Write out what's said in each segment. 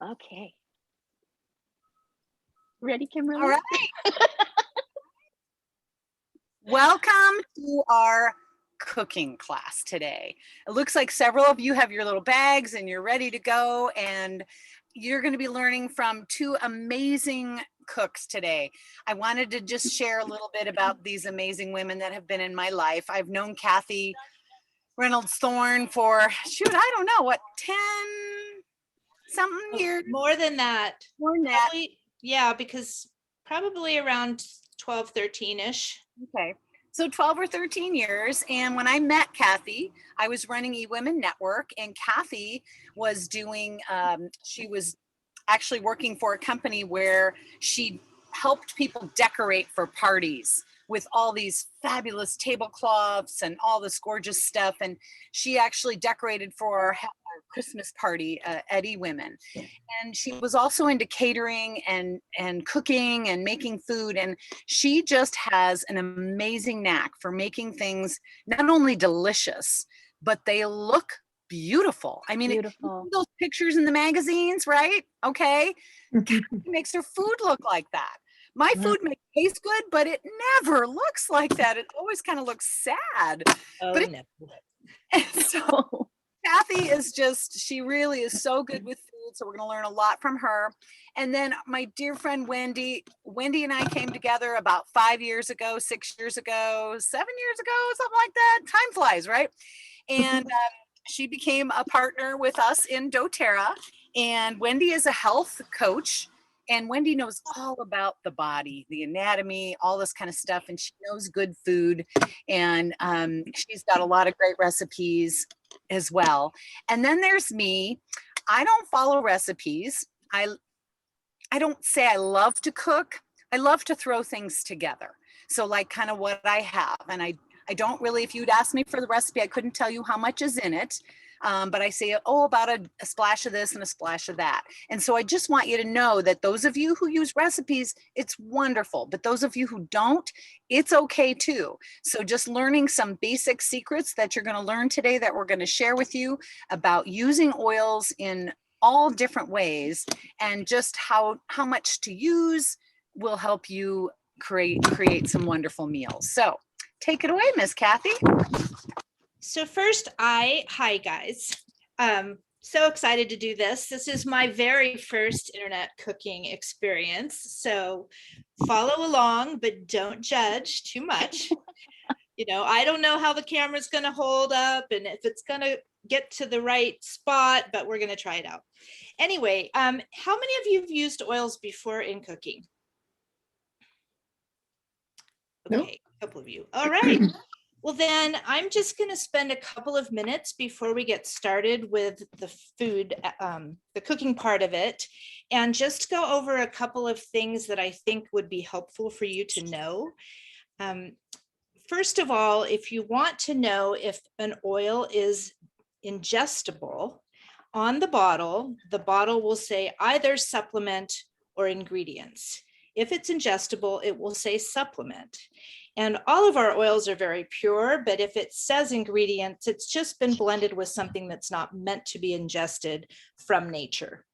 Okay. Ready, Kimberly? All right. Welcome to our cooking class today. It looks like several of you have your little bags and you're ready to go, and you're going to be learning from two amazing cooks today. I wanted to just share a little bit about these amazing women that have been in my life. I've known Cathy Reynolds Thorne for, I don't know, what, 10 something years? More than that. More than that. Probably, yeah, because probably around 12, 13-ish. Okay. So 12 or 13 years. And when I met Cathy, I was running eWomen Network, and Cathy was doing, she was actually working for a company where she helped people decorate for parties with all these fabulous tablecloths and all this gorgeous stuff. And she actually decorated for our Christmas party at eWomen. And she was also into catering and cooking and making food. And she just has an amazing knack for making things not only delicious, but they look beautiful. I mean, those pictures in the magazines, right? Okay. Cathy makes her food look like that. My food may taste good, but it never looks like that. It always kind of looks sad. Oh, but no. So Cathy is just, she really is so good with food. So we're going to learn a lot from her. And then my dear friend, Wendy and I came together about 5 years ago, 6 years ago, 7 years ago, something like that. Time flies, right? And she became a partner with us in doTERRA. And Wendy is a health coach. And Wendy knows all about the body, the anatomy, all this kind of stuff. And she knows good food. And she's got a lot of great recipes as well. And then there's me. I don't follow recipes. I don't say I love to cook. I love to throw things together. So like kind of what I have. And I don't really, if you'd asked me for the recipe, I couldn't tell you how much is in it. But I say, about a splash of this and a splash of that. And so I just want you to know that those of you who use recipes, it's wonderful. But those of you who don't, it's okay too. So just learning some basic secrets that you're going to learn today that we're going to share with you about using oils in all different ways, and just how much to use will help you create some wonderful meals. So take it away, Miss Cathy. So first, hi guys. So excited to do this. This is my very first internet cooking experience. So follow along, but don't judge too much. I don't know how the camera's going to hold up and if it's going to get to the right spot, but we're going to try it out. Anyway, how many of you have used oils before in cooking? Okay, nope. A couple of you. All right. Well, then I'm just going to spend a couple of minutes before we get started with the food, the cooking part of it, and just go over a couple of things that I think would be helpful for you to know. First of all, if you want to know if an oil is ingestible, on the bottle will say either supplement or ingredients. If it's ingestible, it will say supplement. And all of our oils are very pure, but if it says ingredients, it's just been blended with something that's not meant to be ingested from nature.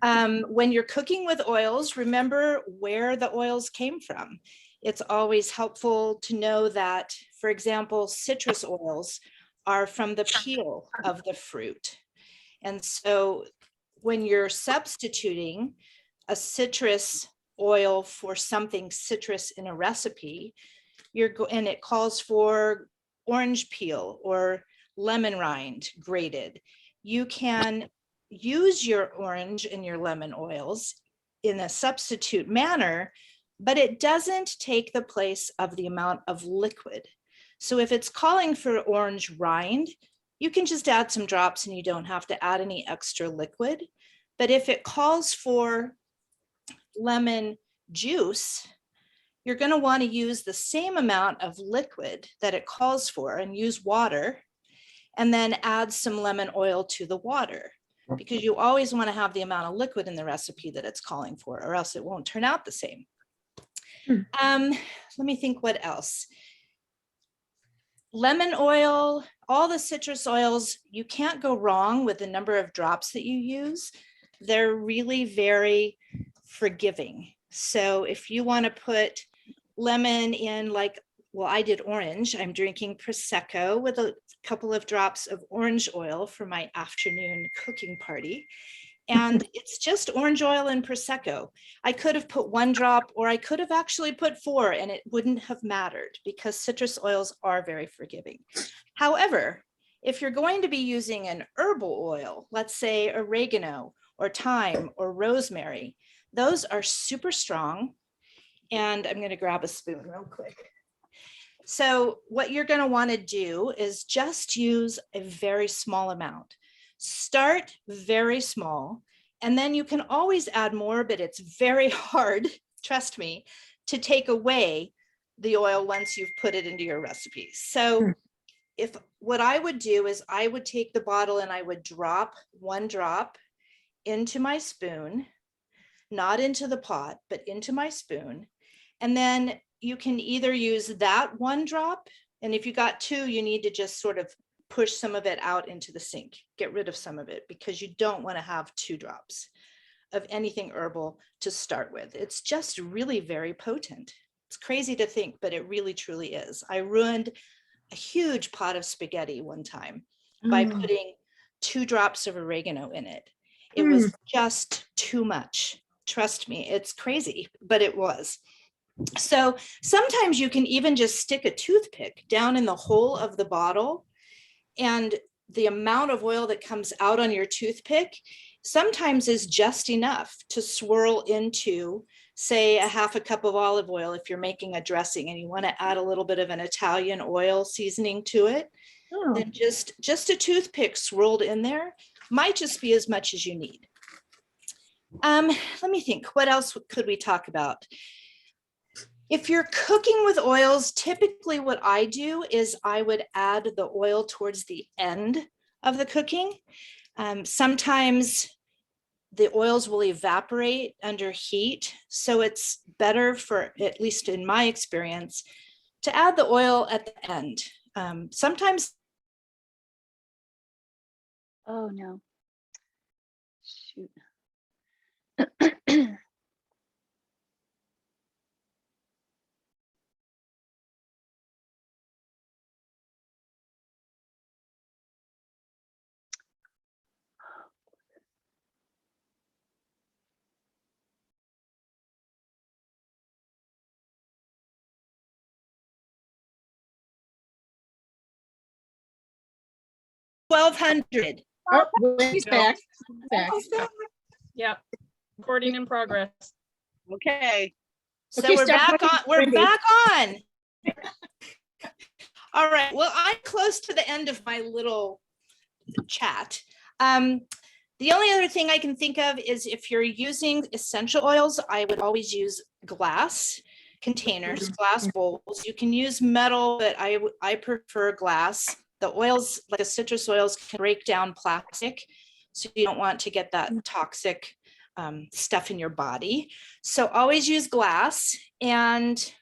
When you're cooking with oils, remember where the oils came from. It's always helpful to know that, for example, citrus oils are from the peel of the fruit. And so when you're substituting a citrus oil for something citrus in a recipe, and it calls for orange peel or lemon rind grated, you can use your orange and your lemon oils in a substitute manner, but it doesn't take the place of the amount of liquid. So if it's calling for orange rind, you can just add some drops and you don't have to add any extra liquid. But if it calls for lemon juice, you're going to want to use the same amount of liquid that it calls for and use water, and then add some lemon oil to the water, because you always want to have the amount of liquid in the recipe that it's calling for, or else it won't turn out the same. Let me think what else. Lemon oil, all the citrus oils, you can't go wrong with the number of drops that you use. they're really very forgiving. So if you want to put lemon in, like, well, I did orange. I'm drinking Prosecco with a couple of drops of orange oil for my afternoon cooking party. And it's just orange oil and Prosecco. I could have put 1 drop, or I could have actually put 4, and it wouldn't have mattered because citrus oils are very forgiving. However, if you're going to be using an herbal oil, let's say oregano or thyme or rosemary, those are super strong. And I'm going to grab a spoon real quick. So what you're going to want to do is just use a very small amount. Start very small, and then you can always add more, but it's very hard, trust me, to take away the oil once you've put it into your recipes. So if what I would do is I would take the bottle and I would drop 1 drop into my spoon, not into the pot, but into my spoon. And then you can either use that 1 drop, and if you got 2, you need to just sort of push some of it out into the sink, get rid of some of it, because you don't want to have 2 drops of anything herbal to start with. It's just really very potent. It's crazy to think, but it really truly is. I ruined a huge pot of spaghetti one time by putting 2 drops of oregano in it. It was just too much. Trust me, it's crazy, but it was. So sometimes you can even just stick a toothpick down in the hole of the bottle, and the amount of oil that comes out on your toothpick sometimes is just enough to swirl into, say, a 1/2 cup of olive oil if you're making a dressing and you want to add a little bit of an Italian oil seasoning to it. Then just a toothpick swirled in there might just be as much as you need. Let me think, what else could we talk about? If you're cooking with oils, typically what I do is I would add the oil towards the end of the cooking. Sometimes the oils will evaporate under heat, so it's better, for at least in my experience, to add the oil at the end. Sometimes. Oh no. Shoot. 1200. Oh, he's back. Yeah, recording in progress. Okay. So Okay, we're start back on. talking, We're Wendy. back on. All right. Well, I'm close to the end of my little chat. The only other thing I can think of is if you're using essential oils, I would always use glass containers, glass bowls. You can use metal, but I prefer glass. The oils, like the citrus oils, can break down plastic, so you don't want to get that toxic stuff in your body. So always use glass, and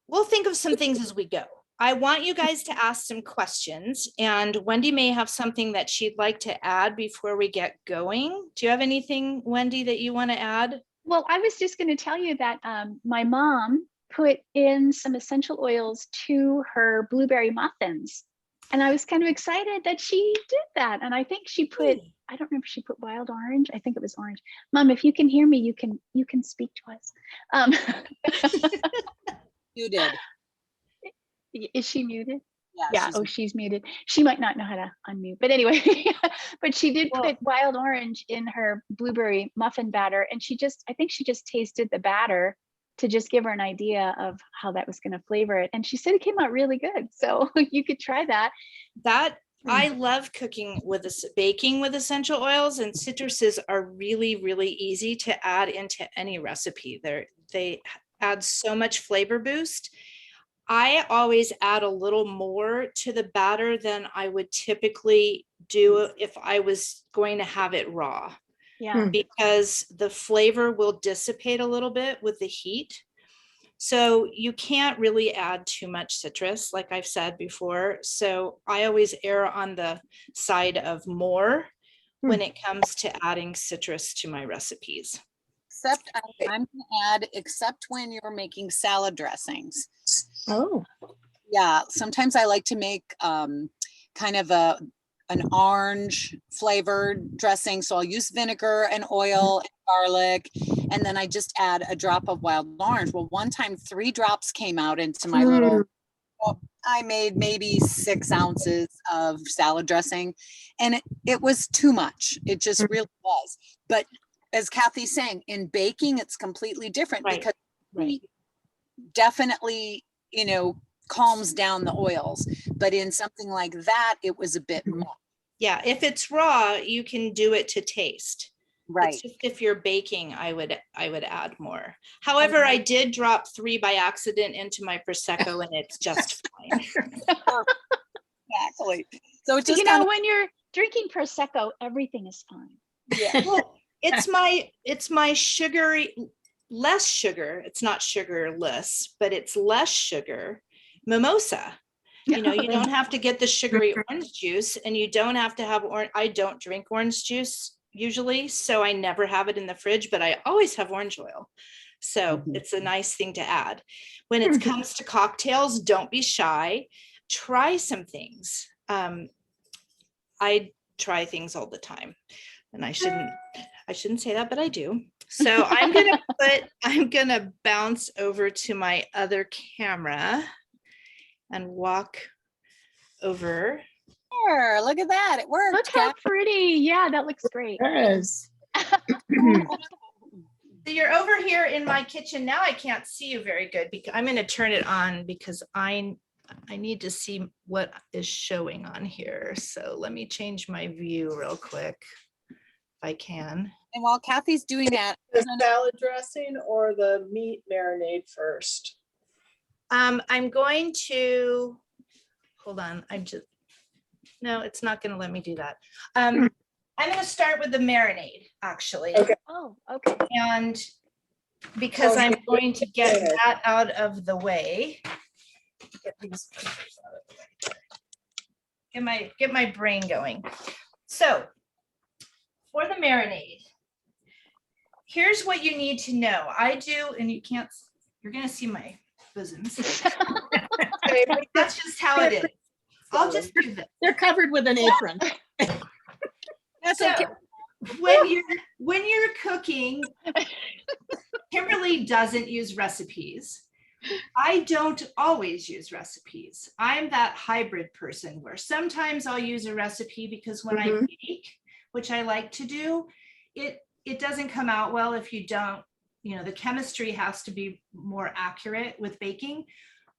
we'll think of some things as we go. I want you guys to ask some questions, and Wendy may have something that she'd like to add before we get going. Do you have anything, Wendy, that you want to add? Well, I was just going to tell you that my mom put in some essential oils to her blueberry muffins. And I was kind of excited that she did that. And I think she put, I don't remember if she put wild orange. I think it was orange. Mom, if you can hear me, you can speak to us. You did. Is she muted? Yeah. She's muted. She might not know how to unmute, but anyway, but she did put wild orange in her blueberry muffin batter, and I think she just tasted the batter to just give her an idea of how that was going to flavor it. And she said it came out really good. So you could try that. I love cooking with baking with essential oils, and citruses are really, really easy to add into any recipe. They add so much flavor boost. I always add a little more to the batter than I would typically do if I was going to have it raw. Yeah. Because the flavor will dissipate a little bit with the heat. So you can't really add too much citrus, like I've said before. So I always err on the side of more when it comes to adding citrus to my recipes. Except I'm gonna add, except when you're making salad dressings. Oh, Yeah, sometimes I like to make kind of an orange flavored dressing. So I'll use vinegar and oil and garlic, and then I just add a drop of wild orange. Well, one time 3 drops came out into my little, well, I made maybe 6 ounces of salad dressing, and it was too much. It just really was. But as Kathy's saying, in baking, it's completely different Right, because right. definitely, you know, calms down the oils. But in something like that, it was a bit more. Yeah, if it's raw, you can do it to taste. Right. It's just if you're baking, I would add more. However, I did drop 3 by accident into my Prosecco and it's just fine. Exactly. So it's just You know, when you're drinking Prosecco, everything is fine. yeah. Well, it's my sugary, less sugar. It's not sugarless, but it's less sugar mimosa. You know, you don't have to get the sugary orange juice, and you don't have to have I don't drink orange juice usually, so I never have it in the fridge, but I always have orange oil. So it's a nice thing to add. When it comes to cocktails, don't be shy. Try some things. I try things all the time, and I shouldn't say that, but I do. So I'm gonna bounce over to my other camera and walk over. Sure, look at that. It worked. Look how pretty. Yeah, that looks great. yes. So you're over here in my kitchen. Now I can't see you very good because I'm going to turn it on because I need to see what is showing on here. So let me change my view real quick if I can. And while Kathy's doing that, The salad dressing or the meat marinade first? I'm going to, hold on. No, it's not going to let me do that. I'm going to start with the marinade, actually. Okay. Oh, okay. And because I'm going to get that out of the way. Get these pictures out of the way. Get my brain going. So for the marinade, here's what you need to know. I do, and you're going to see my bosoms. That's just how it is. I'll just do this. They're covered with an apron. that's So okay. when you're cooking, Kimberly doesn't use recipes. I don't always use recipes. I'm that hybrid person where sometimes I'll use a recipe because when I bake, which I like to do, it doesn't come out well if you don't, you know, the chemistry has to be more accurate with baking.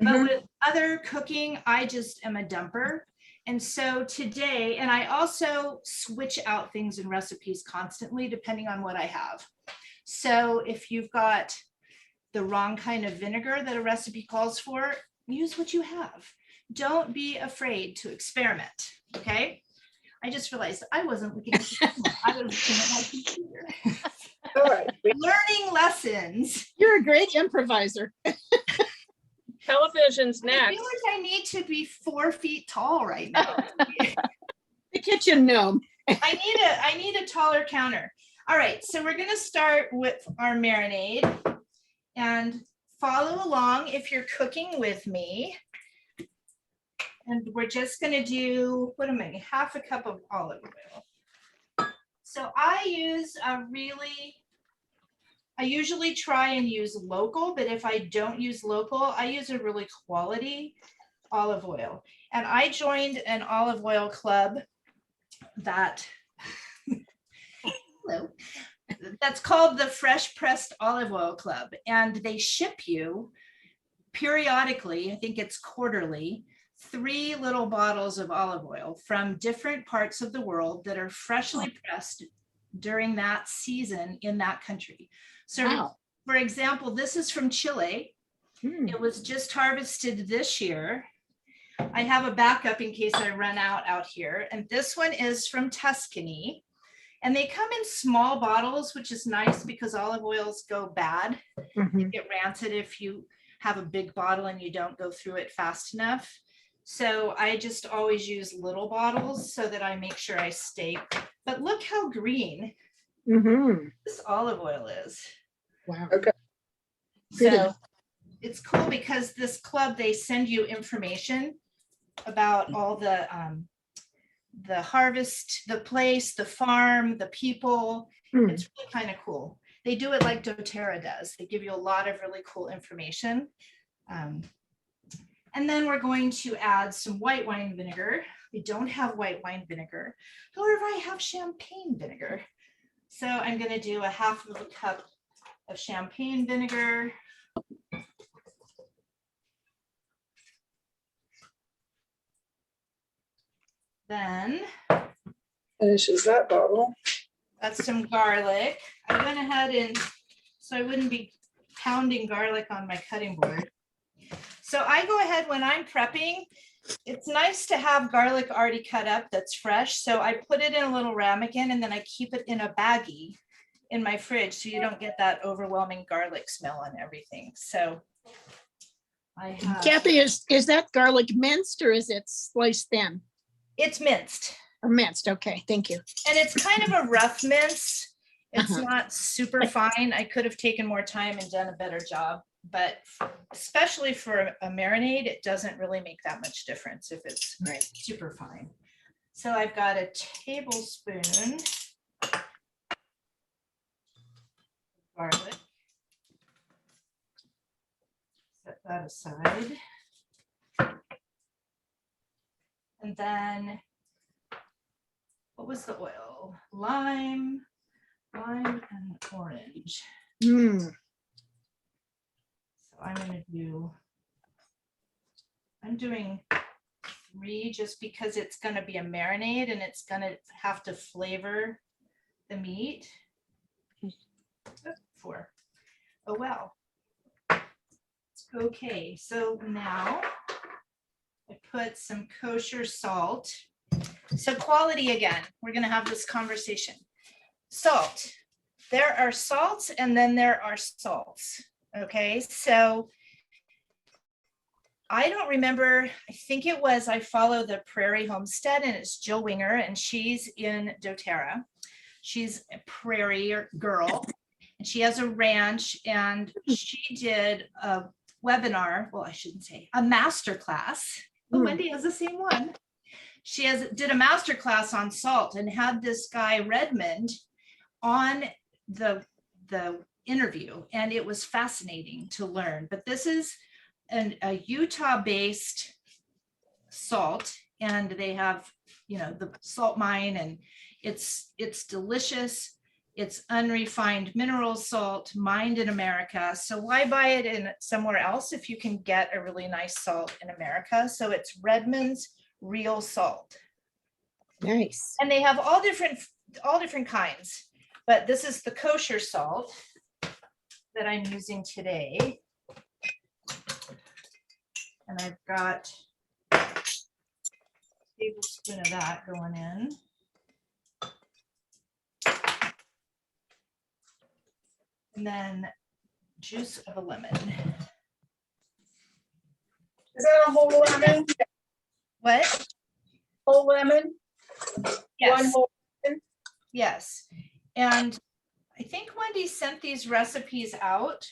But with other cooking, I just am a dumper. And so today, and I also switch out things in recipes constantly, depending on what I have. So if you've got the wrong kind of vinegar that a recipe calls for, use what you have. Don't be afraid to experiment, okay? I just realized I wasn't looking at the camera. I was looking at my computer. All right. Learning lessons. You're a great improviser. Television's I next. feel like I need to be 4 feet tall right now. The kitchen gnome. I need a taller counter. All right, so we're gonna start with our marinade and follow along if you're cooking with me. And we're just gonna do, what am I, half a cup of olive oil. So I usually try and use local, but if I don't use local, I use a really quality olive oil. And I joined an olive oil club that's called the Fresh Pressed Olive Oil Club. And they ship you periodically, I think it's quarterly, 3 little bottles of olive oil from different parts of the world that are freshly pressed during that season in that country. So Wow. for example, this is from Chile. It was just harvested this year. I have a backup in case I run out here. And this one is from Tuscany. And they come in small bottles, which is nice because olive oils go bad. They get rancid if you have a big bottle and you don't go through it fast enough. So I just always use little bottles so that I make sure I stay. but look how green this olive oil is. Wow. Okay. So it's cool because this club, they send you information about all the harvest, the place, the farm, the people. It's really kind of cool. They do it like doTERRA does. They give you a lot of really cool information. And then we're going to add some white wine vinegar. We don't have white wine vinegar. However, I have champagne vinegar. So I'm going to do a half of a cup of champagne vinegar. Then Finishes that bottle. that's some garlic. I went ahead and, so I wouldn't be pounding garlic on my cutting board. So I go ahead when I'm prepping, it's nice to have garlic already cut up that's fresh. So I put it in a little ramekin and then I keep it in a baggie in my fridge so you don't get that overwhelming garlic smell and everything. So I have, Kathy, is that garlic minced or is it sliced thin? it's minced. Or minced, okay, thank you. And it's kind of a rough mince. It's not super fine. I could have taken more time and done a better job, but especially for a marinade, it doesn't really make that much difference if it's super fine. So I've got a tablespoon garlic. Set that aside. And then, what was the oil? Lime and orange. So I'm doing 3 just because it's going to be a marinade and it's going to have to flavor the meat. 4. Oh, well. Okay, so now I put some kosher salt. So quality again, we're going to have this conversation. Salt. There are salts and then there are salts. Okay, so I don't remember, I think it was, I follow the Prairie Homestead and it's Jill Winger and she's in doTERRA. She's a prairie girl and she has a ranch and she did a webinar, well, I shouldn't say, a master class. Oh, Wendy has the same one. She did a master class on salt and had this guy Redmond on the interview, and it was fascinating to learn. But this is a Utah-based salt, and they have, the salt mine, and it's delicious. It's unrefined mineral salt mined in America. So why buy it in somewhere else if you can get a really nice salt in America? So it's Redmond's Real Salt. Nice. And they have all different kinds, but this is the kosher salt that I'm using today. And I've got a tablespoon of that going in. And then juice of a lemon. Is that a whole lemon? What? Whole lemon? Yes. One whole lemon? Yes. And I think Wendy sent these recipes out.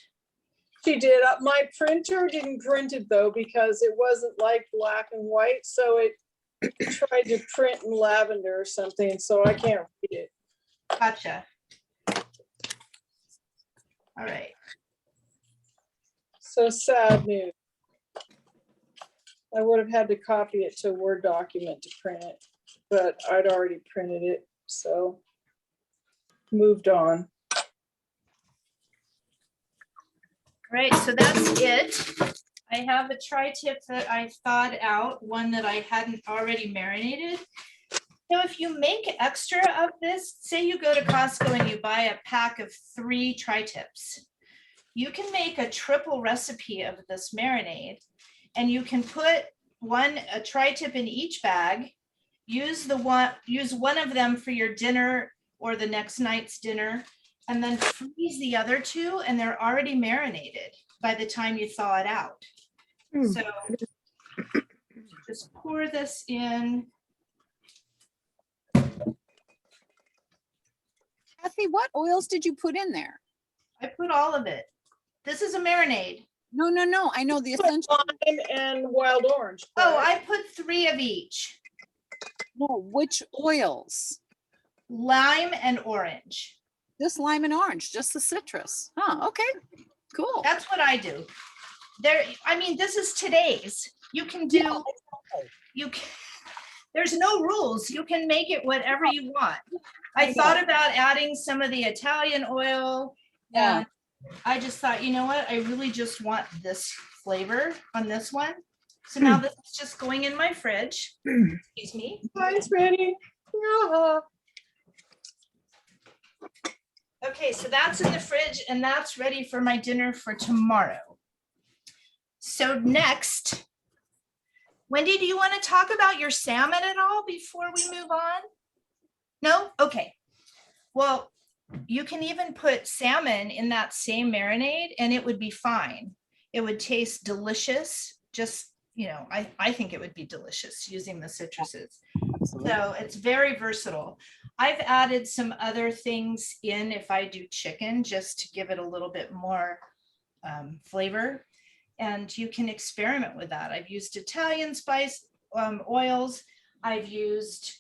She did. My printer didn't print it though because it wasn't like black and white. So it tried to print in lavender or something. So I can't read it. Gotcha. All right. So sad news. I would have had to copy it to a Word document to print it, but I'd already printed it, so moved on. All right, so that's it. I have a tri-tip that I thawed out, one that I hadn't already marinated. So if you make extra of this, say you go to Costco and you buy a pack of 3 tri-tips, you can make a triple recipe of this marinade, and you can put a tri-tip in each bag. Use one of them for your dinner or the next night's dinner, and then freeze the other 2, and they're already marinated by the time you thaw it out. So just pour this in. Kathy, what oils did you put in there? I put all of it. This is a marinade. No, no, no. I know the essential. Lime and wild orange. Oh, correct? I put 3 of each, No, which oils? lime and orange. Just lime and orange, just the citrus. Oh, okay, cool. That's what I do. There, I mean, this is today's. You can do, there's no rules. You can make it whatever you want. I thought about adding some of the Italian oil. Yeah. And I just thought, you know what? I really just want this flavor on this one. So now this is just going in my fridge. Excuse me. Mine's ready. Yeah. Okay, so that's in the fridge and that's ready for my dinner for tomorrow. So next, Wendy, do you want to talk about your salmon at all before we move on? No? Okay. Well, you can even put salmon in that same marinade and it would be fine. It would taste delicious. Just, you know, I think it would be delicious using the citruses. So it's very versatile. I've added some other things in if I do chicken, just to give it a little bit more flavor. And you can experiment with that. I've used Italian spice oils. I've used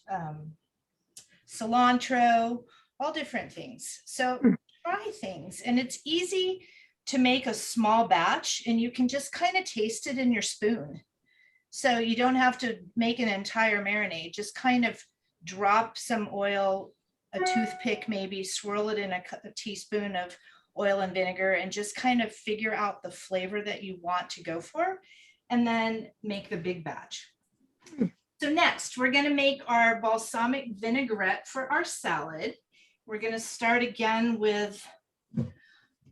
cilantro, all different things. So try things. And it's easy to make a small batch and you can just kind of taste it in your spoon. So you don't have to make an entire marinade, just kind of drop some oil, a toothpick maybe, swirl it in a teaspoon of oil and vinegar and just kind of figure out the flavor that you want to go for and then make the big batch. So next, we're going to make our balsamic vinaigrette for our salad. We're going to start again with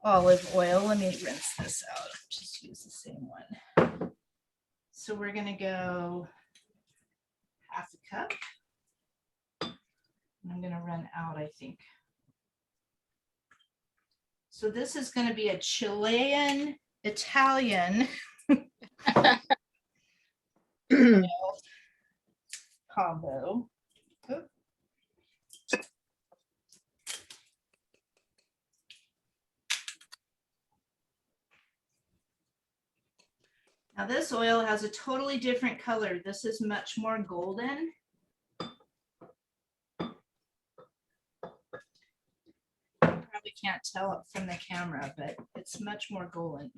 olive oil. Let me rinse this out. Just use the same one. So we're going to go half a cup. I'm going to run out, I think. So this is going to be a Chilean Italian combo. Oop. Now this oil has a totally different color. This is much more golden. Probably can't tell it from the camera, but it's much more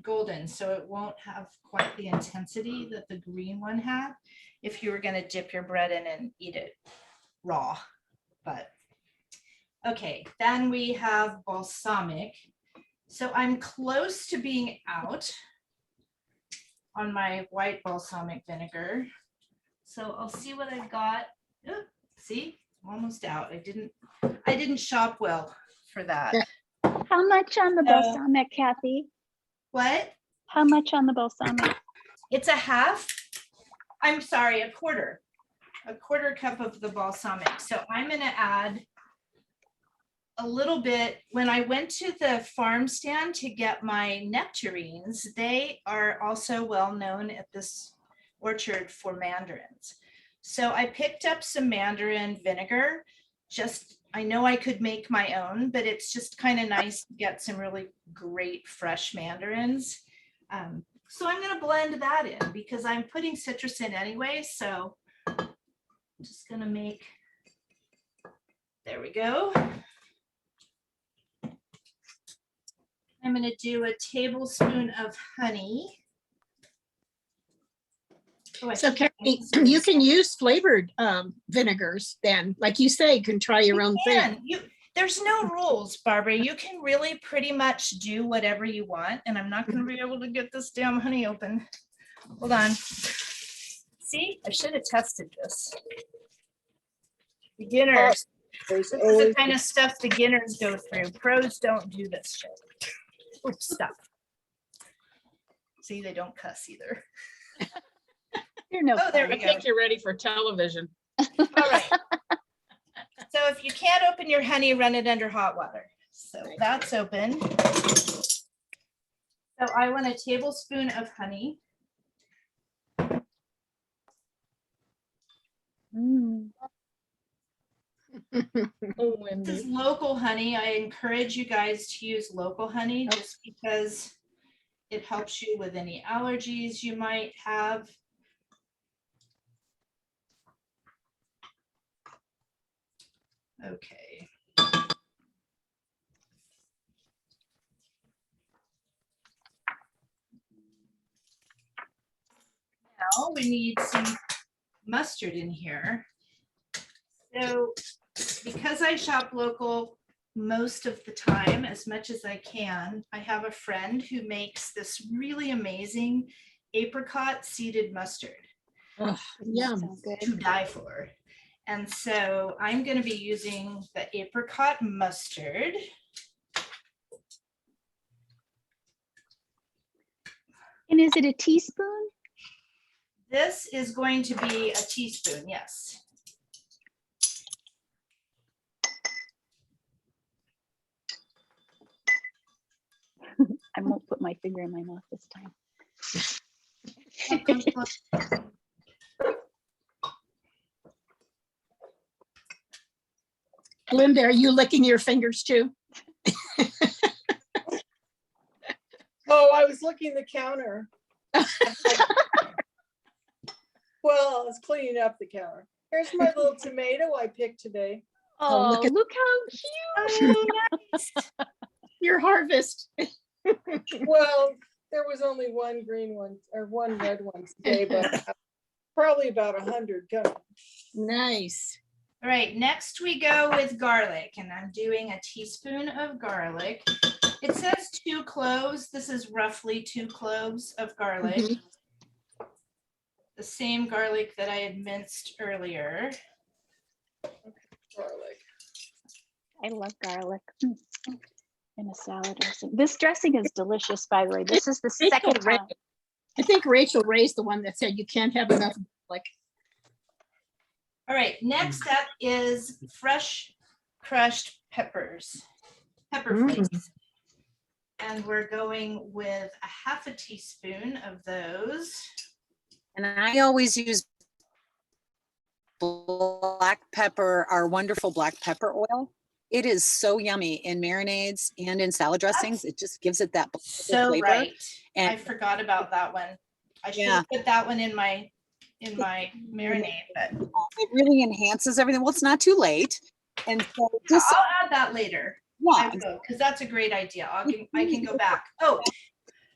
golden, so it won't have quite the intensity that the green one had if you were going to dip your bread in and eat it raw. But okay, then we have balsamic. So I'm close to being out on my white balsamic vinegar. So I'll see what I've got. Oop, see, I'm almost out. I didn't shop well for that. How much on the balsamic, Kathy? What? How much on the balsamic? It's a half. I'm sorry, a quarter cup of the balsamic. So I'm going to add a little bit. When I went to the farm stand to get my nectarines, they are also well known at this orchard for mandarins. So I picked up some mandarin vinegar. Just, I know I could make my own, but it's just kind of nice to get some really great fresh mandarins. So I'm going to blend that in because I'm putting citrus in anyway. So I'm just going to make, there we go. I'm going to do a tablespoon of honey. Oh, So Kathy, you can use flavored vinegars then, like you say, you can try your own thing. There's no rules, Barbara. You can really pretty much do whatever you want. And I'm not going to be able to get this damn honey open. Hold on. See, I should have tested this. Beginners. This is the kind of stuff beginners go through. Pros don't do this shit. Oops, stop. See, they don't cuss either. You're no Oh, there fun. we I go. think you're ready for television. All right. So if you can't open your honey, run it under hot water. So that's open. So I want a tablespoon of honey. Mm. Oh, This is Wendy. local honey. I encourage you guys to use local honey just because it helps you with any allergies you might have. Okay. Now we need some mustard in here. So because I shop local most of the time, as much as I can, I have a friend who makes this really amazing apricot seeded mustard. Oh, yum. So good. To die for. And so I'm going to be using the apricot mustard. And is it a teaspoon? This is going to be a teaspoon, yes. I won't put my finger in my mouth this time. Come close. Linda, are you licking your fingers too? Oh, I was looking the counter. Well, I was cleaning up the counter. Here's my little tomato I picked today. Oh, look at- look how cute. Oh, nice. Your harvest. Well, there was only one green one or one red one today, but probably about 100 coming. Nice. All right, next we go with garlic, and I'm doing a teaspoon of garlic. It says 2 cloves. This is roughly 2 cloves of garlic. Mhm. The same garlic that I had minced earlier. Garlic. I love garlic in a salad dressing. This dressing is delicious, by the way. This is the second Rachel time. I think Rachel Ray's the one that said you can't have enough like All right, next up is fresh crushed peppers, pepper flakes. And we're going with a 1/2 teaspoon of those. And I always use black pepper, our wonderful black pepper oil. It is so yummy in marinades and in salad dressings. It just gives it that So flavor. right, I And forgot about that one. I should Yeah. have put that one in my marinade, but it really enhances everything. Well, it's not too late. And so just, I'll add that later. I yeah, will, because that's a great idea. I can go back. Oh,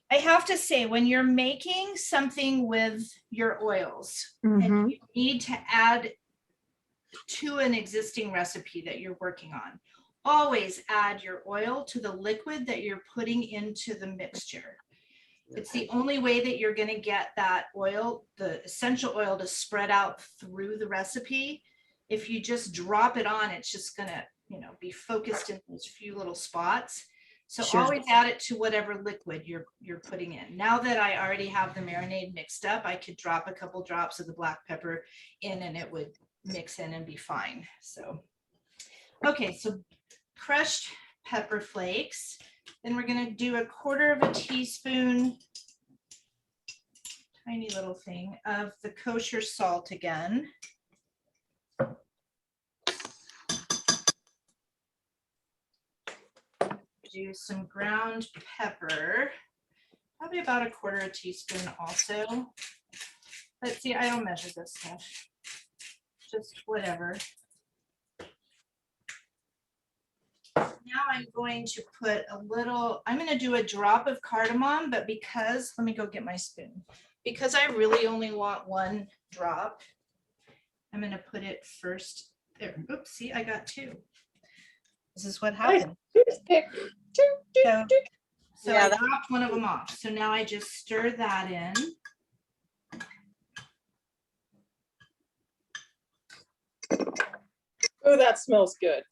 I have to say, when you're making something with your oils, and you need to add to an existing recipe that you're working on, always add your oil to the liquid that you're putting into the mixture. It's the only way that you're going to get that oil, the essential oil, to spread out through the recipe. If you just drop it on, it's just going to, be focused in those few little spots. So Sure. always add it to whatever liquid you're putting in. Now that I already have the marinade mixed up, I could drop a couple drops of the black pepper in and it would mix in and be fine. So, okay, so crushed pepper flakes. Then we're going to do 1/4 teaspoon, tiny little thing, of the kosher salt again. Do some ground pepper, probably about 1/4 teaspoon also. Let's see, I don't measure this stuff, just whatever. Now I'm going to put I'm going to do a drop of cardamom, but let me go get my spoon. Because I really only want 1 drop, I'm going to put it first there. Oops, see, I got 2. This is what happened. Pick So Yeah, I dropped one of them off. So now I just stir that in. Oh, that smells good.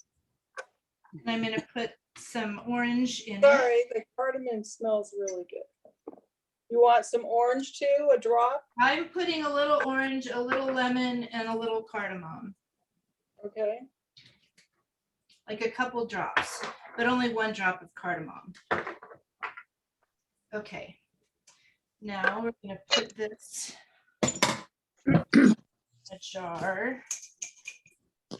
And I'm going to put some orange in it. Sorry, the cardamom smells really good. You want some orange too, a drop? I'm putting a little orange, a little lemon, and a little cardamom. Okay. Like a couple drops, but only 1 drop of cardamom. Okay. Now we're going to put this in a jar.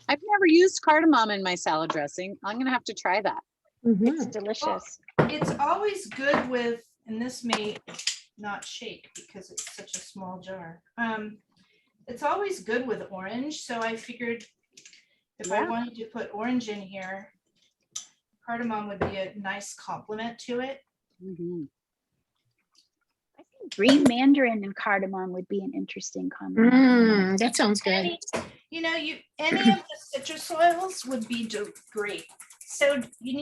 I've never used cardamom in my salad dressing. I'm gonna have to try that. It's Mhm. delicious. It's always good with, and this may not shake because it's such a small jar. It's always good with orange, so I figured if I Yeah. wanted to put orange in here, cardamom would be a nice complement to it. Mhm. I think green mandarin and cardamom would be an interesting combination. That sounds good. Any of the citrus oils would be great. So you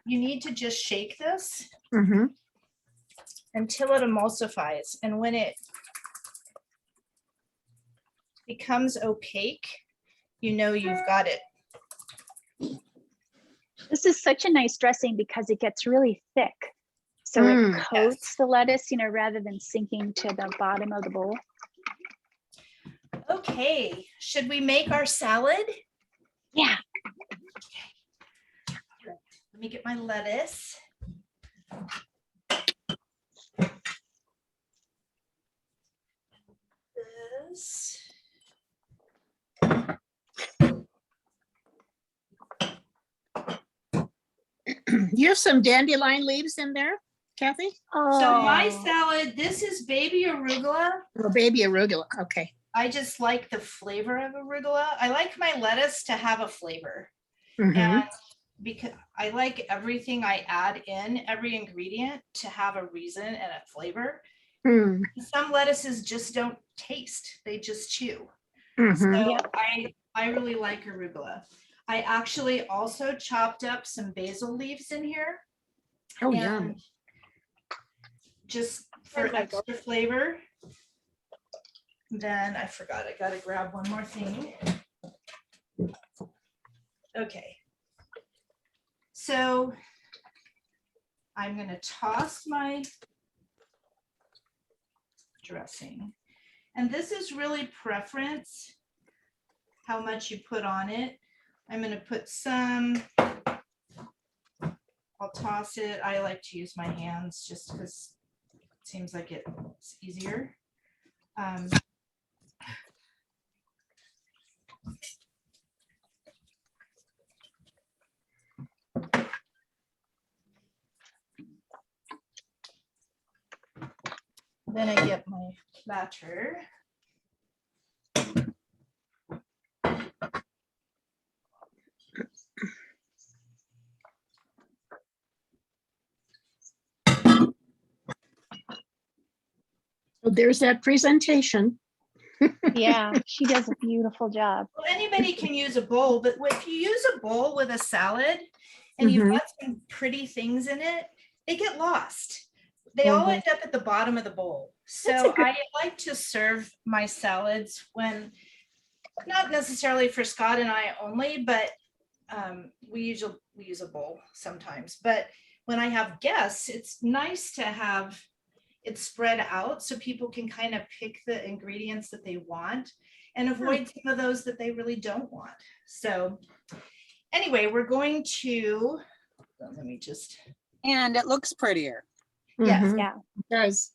need to just shake this Mhm. until it emulsifies, and when it becomes opaque, you know you've got it. This is such a nice dressing because it gets really thick. So it coats the lettuce, you know, rather than sinking to the bottom of the bowl. Okay, should we make our salad? Yeah. Let me get my lettuce. This. You have some dandelion leaves in there, Kathy? Oh, So my salad, this is baby arugula. Oh, baby arugula. Okay. I just like the flavor of arugula. I like my lettuce to have a flavor. Mhm. And because I like everything I add in, every ingredient to have a reason and a flavor. Mm. Some lettuces just don't taste, they just chew. Mhm. So Yep. I really like arugula. I actually also chopped up some basil leaves in here. Oh, and yum. Just for extra flavor. Then I forgot, I gotta grab one more thing. Okay. So I'm gonna toss my dressing. And this is really preference, how much you put on it. I'm gonna put some, I'll toss it. I like to use my hands just because it seems like it's easier. Then I get my platter. So there's that presentation. yeah, she does a beautiful job. Well, anybody can use a bowl, but if you use a bowl with a salad and you've got some pretty things in it, they get lost. They all end up at the bottom of the bowl. So I like to serve my salads when, not necessarily for Scott and I only, but we use a bowl sometimes. But when I have guests, it's nice to have it spread out so people can kind of pick the ingredients that they want and avoid some of those that they really don't want. So anyway, we're going to, let me just. And it looks prettier. Yes. Yeah. It does.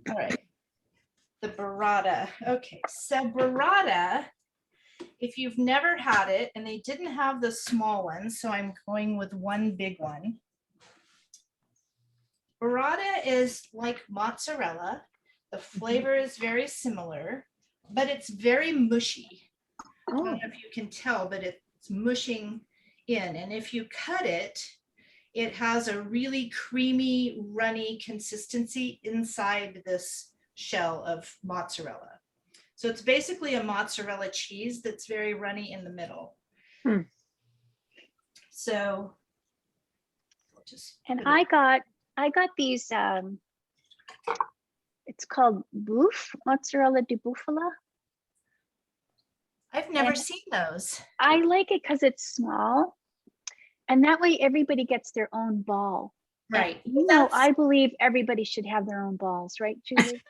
All right. The burrata. Okay. So burrata, if you've never had it, and they didn't have the small one, so I'm going with one big one. Burrata is like mozzarella. The flavor is very similar, but it's very mushy. I don't know if you can tell, but it's mushing in. And if you cut it, it has a really creamy, runny consistency inside this shell of mozzarella. So it's basically a mozzarella cheese that's very runny in the middle. So and I got these, it's called bouffe, mozzarella di bufala. I've never seen those. I like it because it's small. And that way everybody gets their own ball. Right. You know, I believe everybody should have their own balls, right, Julie?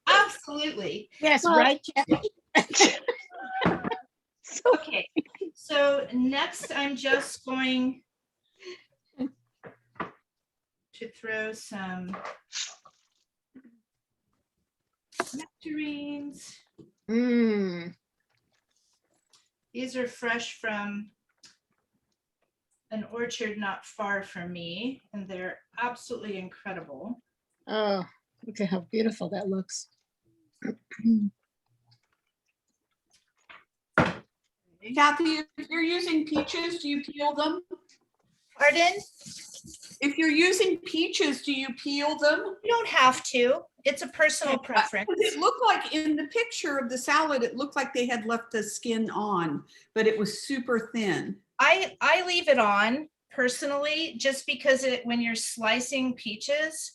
Absolutely. Yes, Well, right, Kathy? Okay, so next I'm just going to throw some nectarines. Mm. These are fresh from an orchard not far from me, and they're absolutely incredible. Oh, look at how beautiful that looks. Kathy, if you're using peaches, do you peel them? Pardon? If you're using peaches, do you peel them? You don't have to. It's a personal preference. It looked like in the picture of the salad, it looked like they had left the skin on, but it was super thin. I leave it on personally, just because when you're slicing peaches,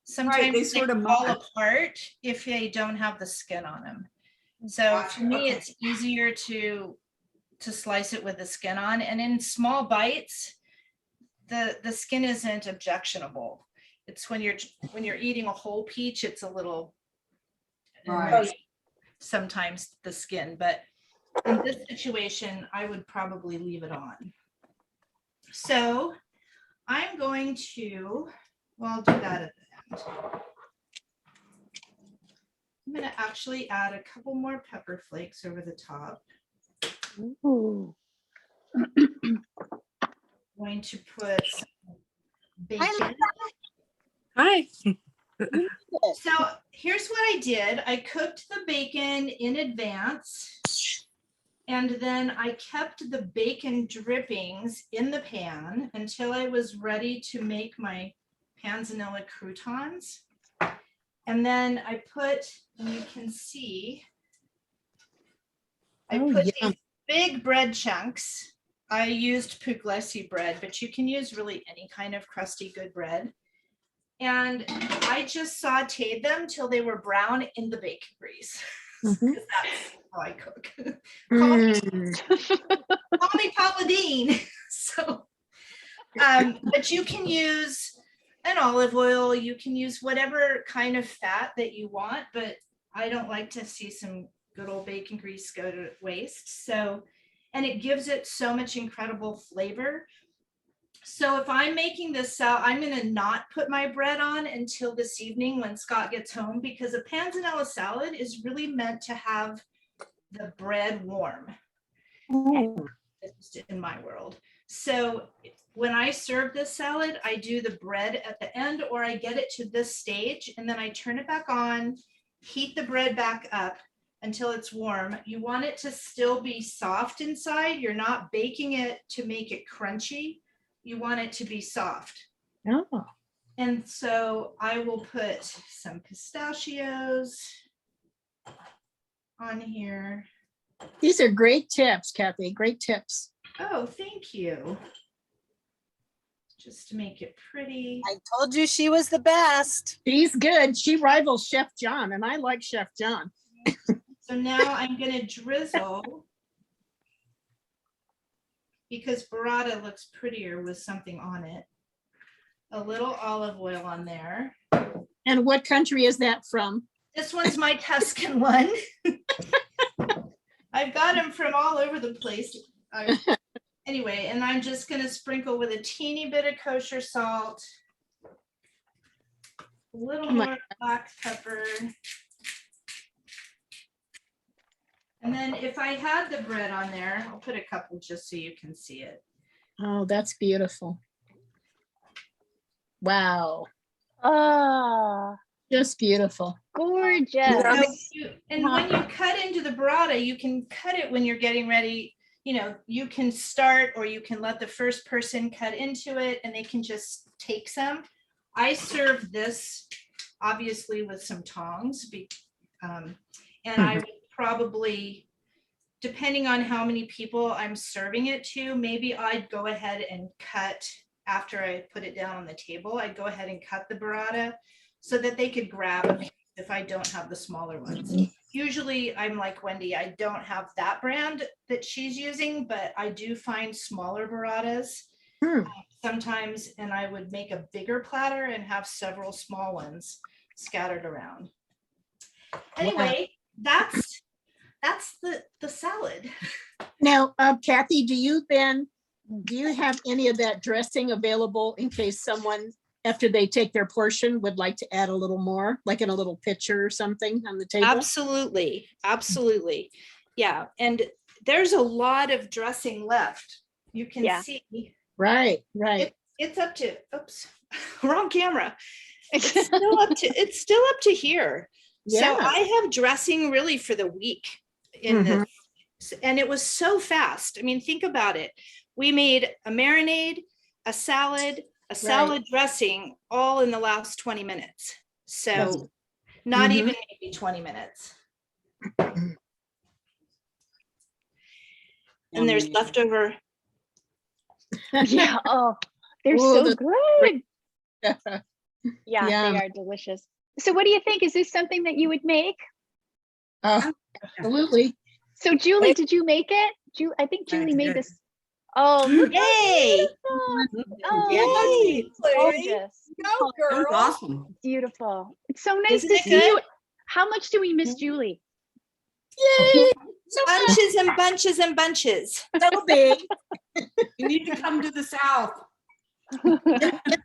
sometimes they sort of fall mush. apart if they don't have the skin on them. So for me, Okay. it's easier to slice it with the skin on, and in small bites, the skin isn't objectionable. It's when you're eating a whole peach, it's a little Right. sometimes the skin, but in this situation, I would probably leave it on. So I'm going to, well, I'll do that at the end. I'm going to actually add a couple more pepper flakes over the top. Ooh. Going to put some bacon. Hi. So here's what I did. I cooked the bacon in advance, and then I kept the bacon drippings in the pan until I was ready to make my panzanilla croutons. And then I put, and you can see, I put these big bread chunks. I used puglisi bread, but you can use really any kind of crusty good bread. And I just sauteed them till they were brown in the bacon grease. Because that's how I cook. Call me Paula Deen. So, but you can use an olive oil. You can use whatever kind of fat that you want, but I don't like to see some good old bacon grease go to waste. So, and it gives it so much incredible flavor. So if I'm making this salad, I'm going to not put my bread on until this evening when Scott gets home, because a panzanilla salad is really meant to have the bread warm. In my world. So when I serve this salad, I do the bread at the end, or I get it to this stage and then I turn it back on, heat the bread back up until it's warm. You want it to still be soft inside. You're not baking it to make it crunchy. You want it to be soft. Oh. And so I will put some pistachios on here. These are great tips, Kathy. Great tips. Oh, thank you. Just to make it pretty. I told you she was the best. She's good. She rivals Chef John, and I like Chef John. So now I'm going to drizzle, because burrata looks prettier with something on it. A little olive oil on there. And what country is that from? This one's my Tuscan one. I've got them from all over the place. Anyway, and I'm just going to sprinkle with a teeny bit of kosher salt, a little more black pepper. And then if I had the bread on there, I'll put a couple just so you can see it. Oh, that's beautiful. Wow. Ah, Just beautiful. gorgeous. And when you cut into the burrata, you can cut it when you're getting ready. You know, you can start, or you can let the first person cut into it and they can just take some. I serve this obviously with some tongs, and I would probably, depending on how many people I'm serving it to, maybe I'd go ahead and cut, after I put it down on the table, I'd go ahead and cut the burrata so that they could grab it if I don't have the smaller ones. Usually I'm like Wendy, I don't have that brand that she's using, but I do find smaller burratas sometimes, and I would make a bigger platter and have several small ones scattered around. Anyway, that's the salad. Now, Kathy, do you have any of that dressing available in case someone, after they take their portion, would like to add a little more, like in a little pitcher or something on the table? Absolutely. Yeah. And there's a lot of dressing left. You can Yeah. see Right, right. it's up to, oops, wrong camera. It's still up to here. So Yeah. I have dressing really for the week in the, and it was so fast. I mean, think about it. We made a marinade, a salad dressing all in the last 20 minutes. So not even maybe 20 minutes. And there's leftover. Yeah. Oh, they're Oh, so good. Yeah. Yeah, Yum. they are delicious. So what do you think? Is this something that you would make? Absolutely. So Julie, did you make it? I think Julie made this. Oh, look how Yay! beautiful. Oh, Yay! gorgeous. Go, That was girl. awesome. Beautiful. It's so nice Isn't to it see you. good? How much do we miss Julie? Yay. So Bunches and bunches and bunches. so big You need to come to the South. in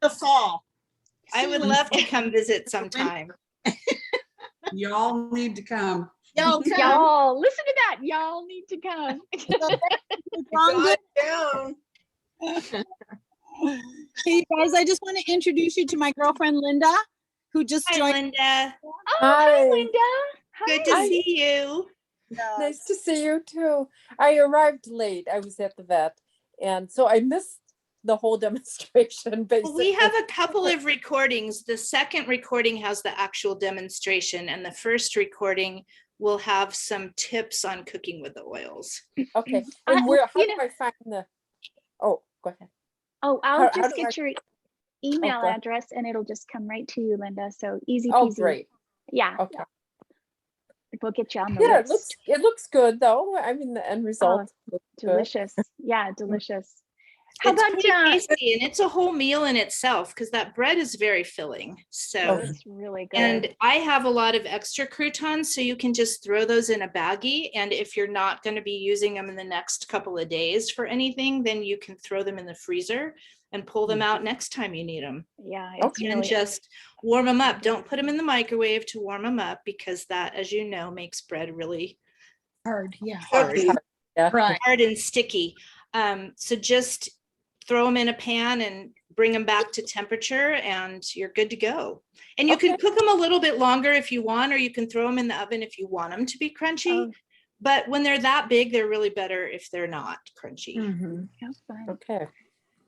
the fall. I would love to come visit sometime. Y'all need to come. Y'all come. Y'all, listen to that. Y'all need to come. Got it down. Hey guys, I just want to introduce you to my girlfriend Linda, who just Hi, joined. Linda. Oh, hi, Linda. Good to Hi. see you. Nice to see you too. I arrived late. I was at the vet, and so I missed the whole demonstration. Basically, Well, we have a couple of recordings. The second recording has the actual demonstration, and the first recording will have some tips on cooking with the oils. okay. And where? How do I find the? Oh, go ahead. Oh, I'll How just do get your email go ahead. address and it'll just come right to you, Linda. So easy Oh, peasy. great. Yeah. Okay. We'll get you on the Yeah, list. it looks good though. I mean, the end result looks good. Delicious. Yeah, delicious. How It's about pretty tasty, and it's a whole meal in itself because that bread is very filling. So, it's really good. and I have a lot of extra croutons, so you can just throw those in a baggie. And if you're not going to be using them in the next couple of days for anything, then you can throw them in the freezer and pull them out next time you need them. Yeah, it's Okay. And really just warm them up. Don't put them in the microwave to warm them up because that, as you know, makes bread really Hard, yeah. hard, Yeah. Right. hard and sticky. So just throw them in a pan and bring them back to temperature and you're good to go. And you can cook them a little bit longer if you want, or you can throw them in the oven if you want them to be crunchy. Oh. But when they're that big, they're really better if they're not crunchy. That's fine. Okay.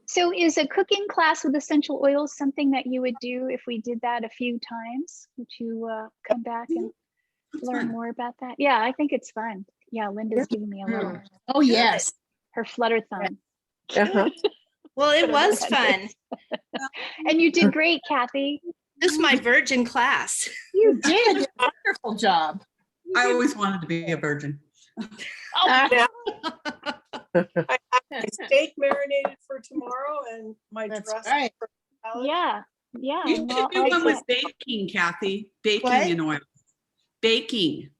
So is a cooking class with essential oils something that you would do if we did that a few times? Would you come back and learn more about that? Yeah, I think it's fun. Yeah, Linda's giving me a little, Oh, yes. her flutter thumb. Uh-huh. Well, it Put 'em in was the fun. And you did great, Kathy. This is my virgin class. You did a wonderful job. I always wanted to be a virgin. I have my steak marinated for tomorrow and my That's dress. right. for salad. Yeah, yeah. You should well, do one with excellent. baking, Kathy. Baking What? in oil. Baking.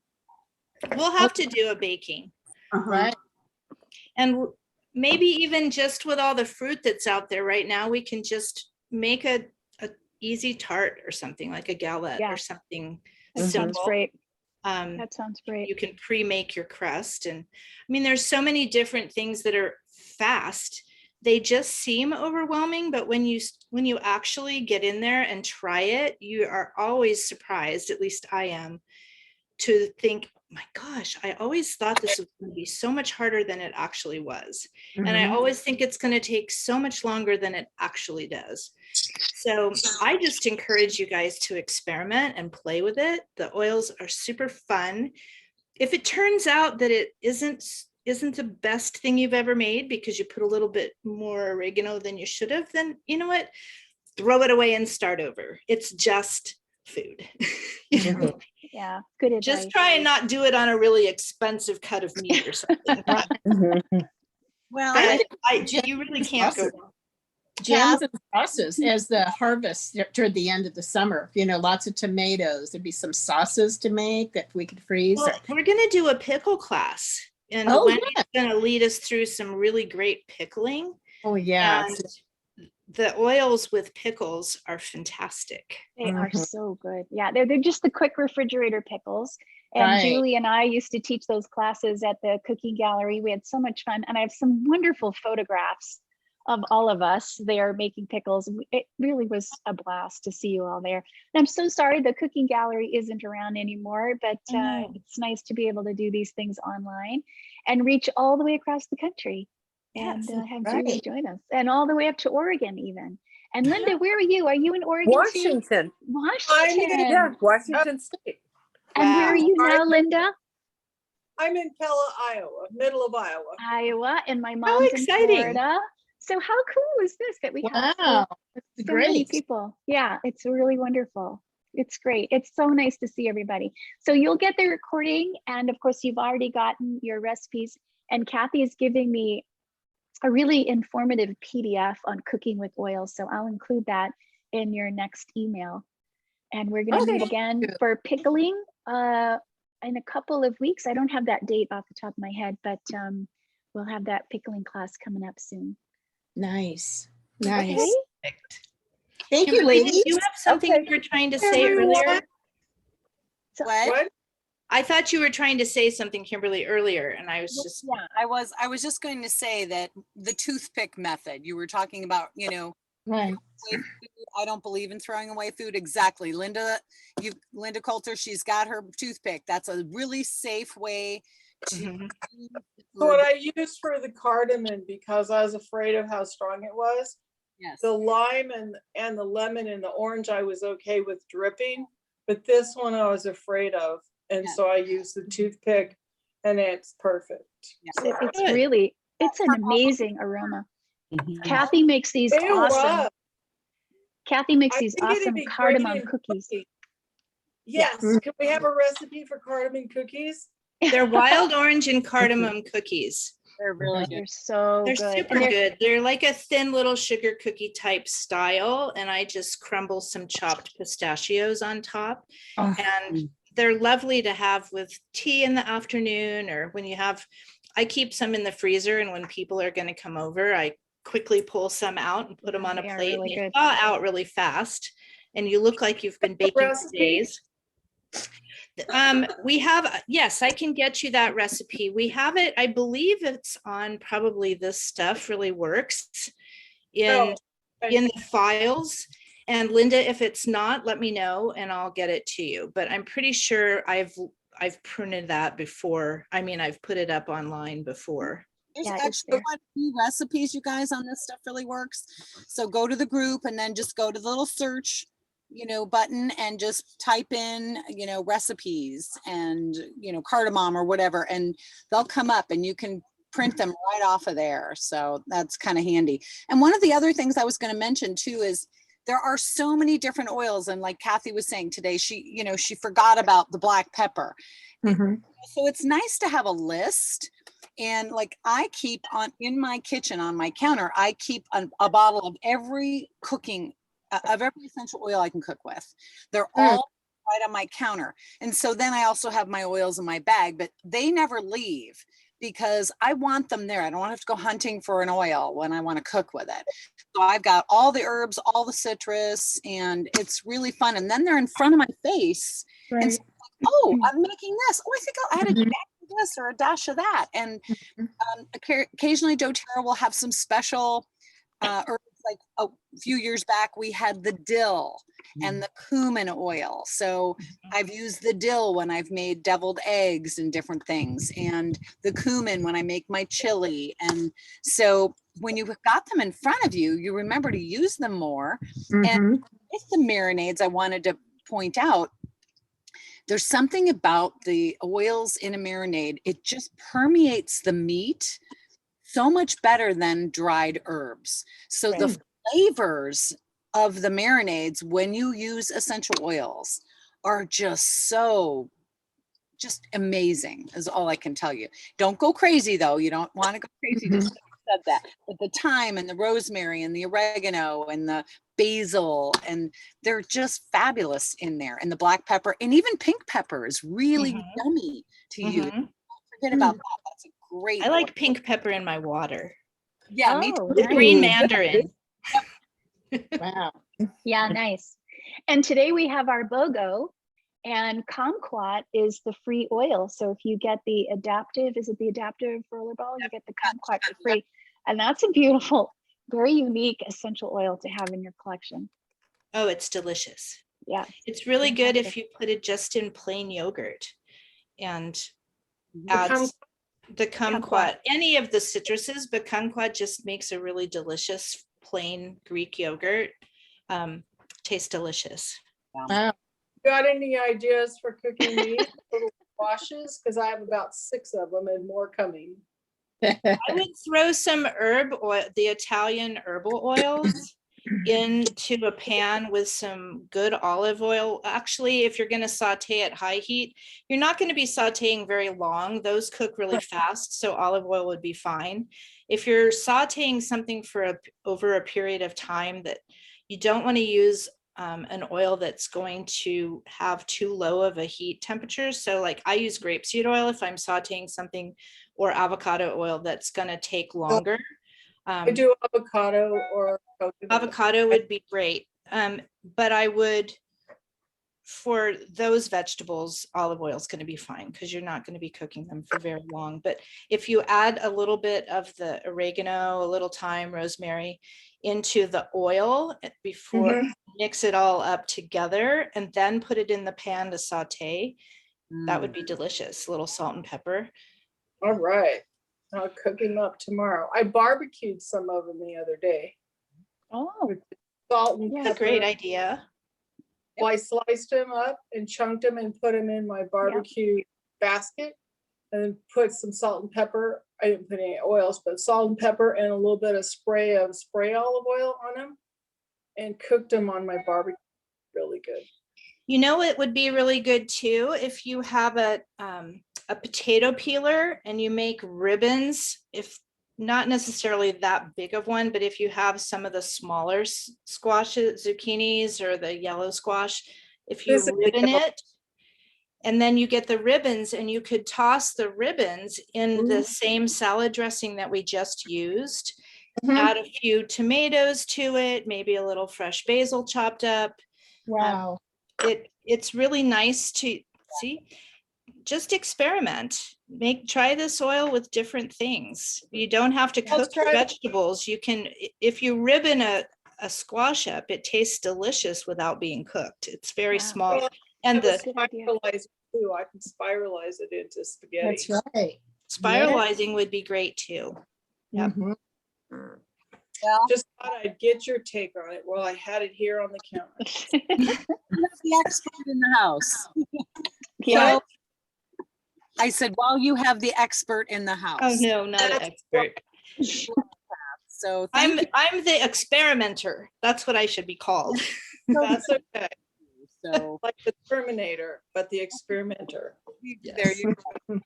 We'll have to do a baking. Uh-huh. Right. And maybe even just with all the fruit that's out there right now, we can just make a easy tart or something like a galette Yeah. or something That sounds simple. great. Um, That sounds great. you can pre-make your crust. And I mean, there's so many different things that are fast. They just seem overwhelming, but when you actually get in there and try it, you are always surprised, at least I am, to think, oh my gosh, I always thought this was going to be so much harder than it actually was. And I always think it's going to take so much longer than it actually does. So I just encourage you guys to experiment and play with it. The oils are super fun. If it turns out that it isn't the best thing you've ever made because you put a little bit more oregano than you should have, then you know what? Throw it away and start over. It's just food. You know? Yeah, good advice. Just try and not do it on a really expensive cut of meat or something. Well, But you really can't go wrong. jams and sauces as the harvest toward the end of the summer. You know, lots of tomatoes. There'd be some sauces to make that we could freeze. Well, we're going to do a pickle class, and Oh, Wendy's going to lead us through some really great pickling. Oh, yeah. And the oils with pickles are fantastic. They are so good. Yeah, they're just the quick refrigerator pickles. And Right. Julie and I used to teach those classes at the cooking gallery. We had so much fun. And I have some wonderful photographs of all of us there making pickles. It really was a blast to see you all there. And I'm so sorry the cooking gallery isn't around anymore, but it's nice to be able to do these things online and reach all the way across the country and Yes, have right. Julie join us, and all the way up to Oregon even. And Linda, where are you? Are you in Oregon too? Washington. Washington. Yeah, Washington State. And where are Wow. you now, Linda? I'm in Pella, Iowa, middle of Iowa. Iowa, and my mom's in exciting. Florida. So how cool is this that we have Wow, that's so many great. people? Yeah, it's really wonderful. It's great. It's so nice to see everybody. So you'll get the recording, and of course you've already gotten your recipes, and Cathy is giving me a really informative PDF on cooking with oil. So I'll include that in your next email. And we're going to meet again for pickling in a couple of weeks. I don't have that date off the top of my head, but we'll have that pickling class coming up soon. Nice, Okay. nice. Thank you, Kimberly, ladies. did you have something Okay. you were trying to say Everyone. earlier? So, What? I thought you were trying to say something, Kimberly, earlier, and I was just, Yeah, I was just going to say that the toothpick method, you were talking about, you know, Right. food. I don't believe in throwing away food. Exactly. Linda Coulter, she's got her toothpick. That's a really safe way to Mhm. use So what herb. I used for the cardamom, because I was afraid of how strong it was, Yes. the lime and the lemon and the orange, I was okay with dripping, but this one I was afraid of. And Yeah. so I used the toothpick and it's perfect. Yeah. it's Good. really, it's an amazing aroma. Mhm. Kathy makes these It awesome, was. Kathy makes I these think it'd awesome be great cardamom in cookies. cookies. Yes, can we have a recipe for cardamom cookies? They're wild orange and cardamom cookies. They're really good. They're so They're good. super And they're, good. They're like a thin little sugar cookie type style, and I just crumble some chopped pistachios on top. Oh. And they're lovely to have with tea in the afternoon, or when you have, I keep some in the freezer, and when people are going to come over, I quickly pull some out and put them on a They are plate, really and they good. thaw out really fast, and you look like you've been baking for Recipe? days. We have, yes, I can get you that recipe. We have it, I believe it's on probably This Stuff Really Works No. in the files. And Linda, if it's not, let me know and I'll get it to you. But I'm pretty sure I've printed that before. I mean, I've put it up online before. There's Yeah, it's actually there. quite a few recipes, you guys, on This Stuff Really Works. So go to the group and then just go to the little search, you know, button and just type in, you know, recipes and, you know, cardamom or whatever, and they'll come up and you can print them right off of there. So that's kind of handy. And one of the other things I was going to mention too is there are so many different oils. And like Cathy was saying today, she forgot about the black pepper. Mhm. So it's nice to have a list. And like I keep in my kitchen on my counter, I keep a bottle of every essential oil I can cook with. They're all right on my counter. And so then I also have my oils in my bag, but they never leave because I want them there. I don't want to have to go hunting for an oil when I want to cook with it. So I've got all the herbs, all the citrus, and it's really fun. And then they're in front of my face. Right. And so I'm like, oh, I'm making this. Oh, I think I'll add a dash of this or a dash of that. And occasionally doTERRA will have some special herbs. Like a few years back, we had the dill and the cumin oil. So I've used the dill when I've made deviled eggs and different things, and the cumin when I make my chili. And so when you've got them in front of you, you remember to use them more. And Mhm. with the marinades, I wanted to point out, there's something about the oils in a marinade. It just permeates the meat so much better than dried herbs. So the flavors of the marinades, when you use essential oils, are just amazing, is all I can tell you. Don't go crazy though. You don't want to go crazy. Just like I said that. But the thyme and the rosemary and the oregano and the basil, and they're just fabulous in there. And the black pepper and even pink pepper is really yummy to use. Mhm. Don't forget about that. That's a great I like oil. pink pepper in my water. Yeah, me Oh, too. The green nice. mandarin. Wow. Yeah, nice. And today we have our BOGO, And kumquat is the free oil. So if you get the adaptive, is it the adaptive rollerball? You get the kumquat for free. And that's a beautiful, very unique essential oil to have in your collection. Oh, it's delicious. Yeah. It's really good if Fantastic. you put it just in plain yogurt and The add cum- the kumquat, Kumquat. any of the citruses, but kumquat just makes a really delicious plain Greek yogurt. Tastes delicious. Got any ideas for cooking these little squashes? Because I have about 6 of them and more coming. I would throw some herb oil, the Italian herbal oils, into a pan with some good olive oil. Actually, if you're going to saute at high heat, you're not going to be sauteing very long. Those cook really fast, so olive oil would be fine. If you're sauteing something for over a period of time, that you don't want to use an oil that's going to have too low of a heat temperature. So like I use grapeseed oil if I'm sauteing something, or avocado oil that's going to take longer. I do avocado or coconut. Avocado would be great. But I would, for those vegetables, olive oil is going to be fine because you're not going to be cooking them for very long. But if you add a little bit of the oregano, a little thyme, rosemary into the oil before, mix it all up together and then put it in the pan to saute, that would be delicious. A little salt and pepper. All right. I'll cook them up tomorrow. I barbecued some of them the other day. Oh, With salt and Yeah, That's a pepper. great idea. Well, I sliced them up and chunked them and put them in my barbecue basket, and then put some salt and pepper. I didn't put any oils, but salt and pepper and a little bit of spray olive oil on them, and cooked them on my barbecue. Really good. You know, it would be really good too if you have a potato peeler and you make ribbons, if not necessarily that big of one, but if you have some of the smaller squashes, zucchinis, or the yellow squash, if you This is the ribbon yellow- it, and then you get the ribbons and you could toss the ribbons in the same salad dressing that we just used, add a few tomatoes to it, maybe a little fresh basil chopped up. Wow. It's really nice to see, just experiment, try this oil with different things. You don't have to I'll cook your try it. vegetables. You can, if you ribbon a squash up, it tastes delicious without being cooked. It's very Wow. small. Well, And I have a the Good idea. spiralizer too. I can spiralize it into spaghetti. That's right. spiralizing would be great too. Yep. Mhm. Just thought I'd get your take on it while I had it here on the counter. The expert in the house. Yeah. So, I said, while you have the expert in the house. Oh, no, not an That's expert. So thank I'm the experimenter. That's what I should be called. That's okay. you. So Like the Terminator, but the experimenter. there you go.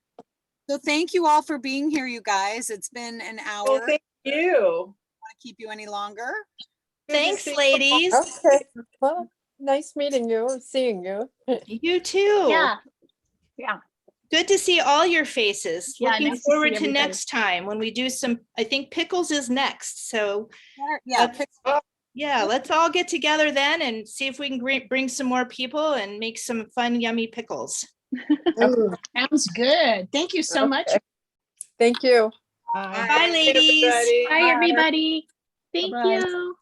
So thank you all for being here, you guys. It's been an hour. Well, thank you. Want to keep you any longer? Good to Thanks, see you. ladies. Okay, well, nice meeting you, seeing you. You too. Yeah. Yeah. Good to see all your faces. Yeah, Looking nice to see forward to everybody. next time when we do some, I think pickles is next. So Yeah. yeah, let's all get together then and see if we can bring some more people and make some fun, yummy pickles. Ooh, sounds good. Thank you so much. Thank you. Bye, ladies. everybody. Bye, everybody. Thank Bye-bye. you.